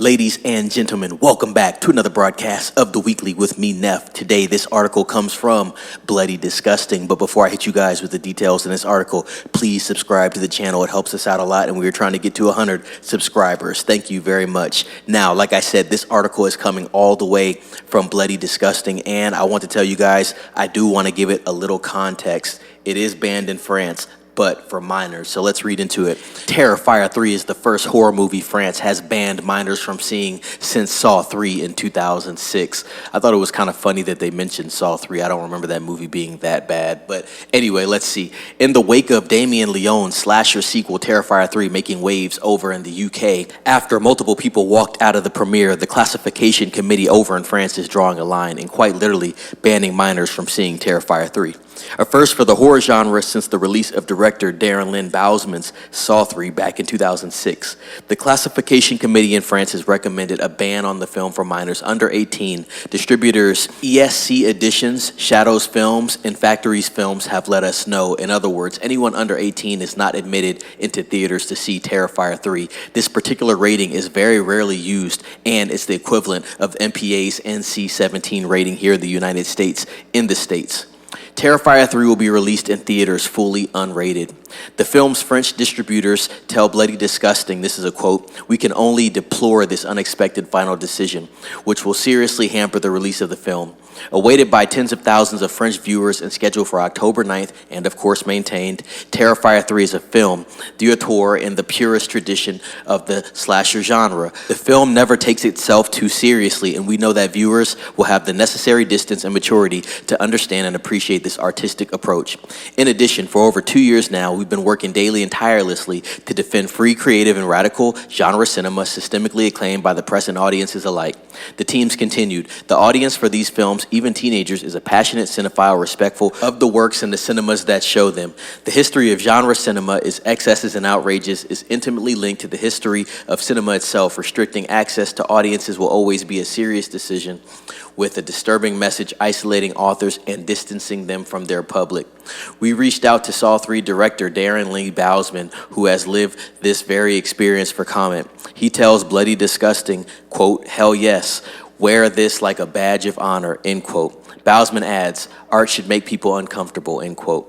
Ladies and gentlemen, welcome back to another broadcast of The Weekly with me, Neff. Today, this article comes from Bloody Disgusting. But before I hit you guys with the details in this article, please subscribe to the channel. It helps us out a lot, and we are trying to get to 100 subscribers. Thank you very much. Now, like I said, this article is coming all the way from Bloody Disgusting, and I want to tell you guys, I do want to give it a little context. It is banned in France, but for minors. So let's read into it. Terrifier 3 is the first horror movie France has banned minors from seeing since Saw 3 in 2006. I thought it was kind of funny that they mentioned Saw 3. I don't remember that movie being that bad. But anyway, let's see. In the wake of Damien Leone's slasher sequel Terrifier 3 making waves over in the UK, after multiple people walked out of the premiere, the classification committee over in France is drawing a line and quite literally banning minors from seeing Terrifier 3. A first for the horror genre since the release of director Darren Lynn Bousman's Saw 3 back in 2006. The classification committee in France has recommended a ban on the film for minors under 18. Distributors ESC Editions, Shadows Films, and Factories Films have let us know. In other words, anyone under 18 is not admitted into theaters to see Terrifier 3. This particular rating is very rarely used, and it's the equivalent of MPA's NC-17 rating here in the United States, in the States. Terrifier 3 will be released in theaters fully unrated. The film's French distributors tell Bloody Disgusting, this is a quote, "We can only deplore this unexpected final decision, which will seriously hamper the release of the film. Awaited by tens of thousands of French viewers and scheduled for October 9th, and of course maintained, Terrifier 3 is a film d'auteur in the purest tradition of the slasher genre. The film never takes itself too seriously, and we know that viewers will have the necessary distance and maturity to understand and appreciate this artistic approach. In addition, for over 2 years now, we've been working daily and tirelessly to defend free, creative, and radical genre cinema systemically acclaimed by the press and audiences alike." The teams continued, "The audience for these films, even teenagers, is a passionate cinephile respectful of the works and the cinemas that show them. The history of genre cinema, its excesses and outrages, is intimately linked to the history of cinema itself. Restricting access to audiences will always be a serious decision, with a disturbing message isolating authors and distancing them from their public. We reached out to Saw 3 director Darren Lynn Bousman, who has lived this very experience, for comment. He tells Bloody Disgusting, quote, "Hell yes, wear this like a badge of honor," end quote. Bousman adds, "Art should make people uncomfortable," end quote.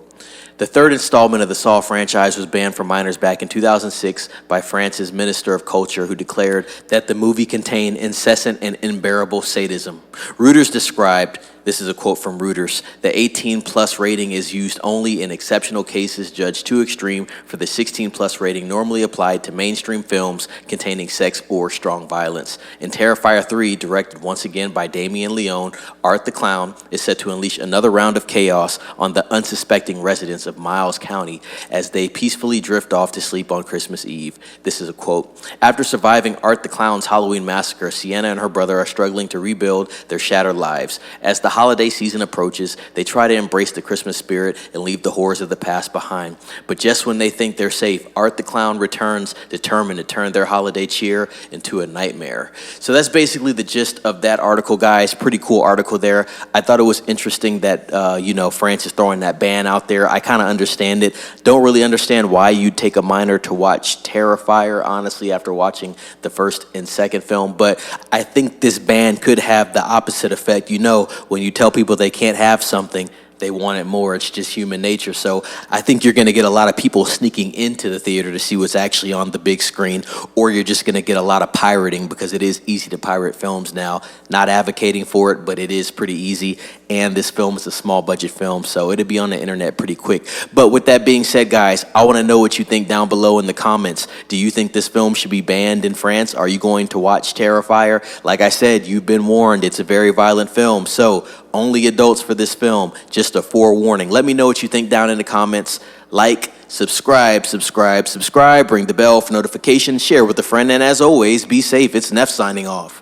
The third installment of the Saw franchise was banned for minors back in 2006 by France's Minister of Culture, who declared that the movie contained incessant and unbearable sadism. Reuters described, this is a quote from Reuters, "The 18-plus rating is used only in exceptional cases judged too extreme for the 16-plus rating normally applied to mainstream films containing sex or strong violence." In Terrifier 3, directed once again by Damien Leone, Art the Clown is set to unleash another round of chaos on the unsuspecting residents of Miles County as they peacefully drift off to sleep on Christmas Eve. This is a quote, "After surviving Art the Clown's Halloween massacre, Sienna and her brother are struggling to rebuild their shattered lives. As the holiday season approaches, they try to embrace the Christmas spirit and leave the horrors of the past behind. But just when they think they're safe, Art the Clown returns, determined to turn their holiday cheer into a nightmare." So that's basically the gist of that article, guys. Pretty cool article there. I thought it was interesting that, France is throwing that ban out there. I kind of understand it. Don't really understand why you'd take a minor to watch Terrifier, honestly, after watching the first and second film. But I think this ban could have the opposite effect. You know, when you tell people they can't have something, they want it more. It's just human nature. So I think you're going to get a lot of people sneaking into the theater to see what's actually on the big screen, or you're just going to get a lot of pirating because it is easy to pirate films now. Not advocating for it, but it is pretty easy. And this film is a small budget film, so it'll be on the internet pretty quick. But with that being said, guys, I want to know what you think down below in the comments. Do you think this film should be banned in France? Are you going to watch Terrifier? Like I said, you've been warned. It's a very violent film, so only adults for this film. Just a forewarning. Let me know what you think down in the comments. Like, subscribe, ring the bell for notifications, share with a friend, and as always, be safe. It's Neff signing off.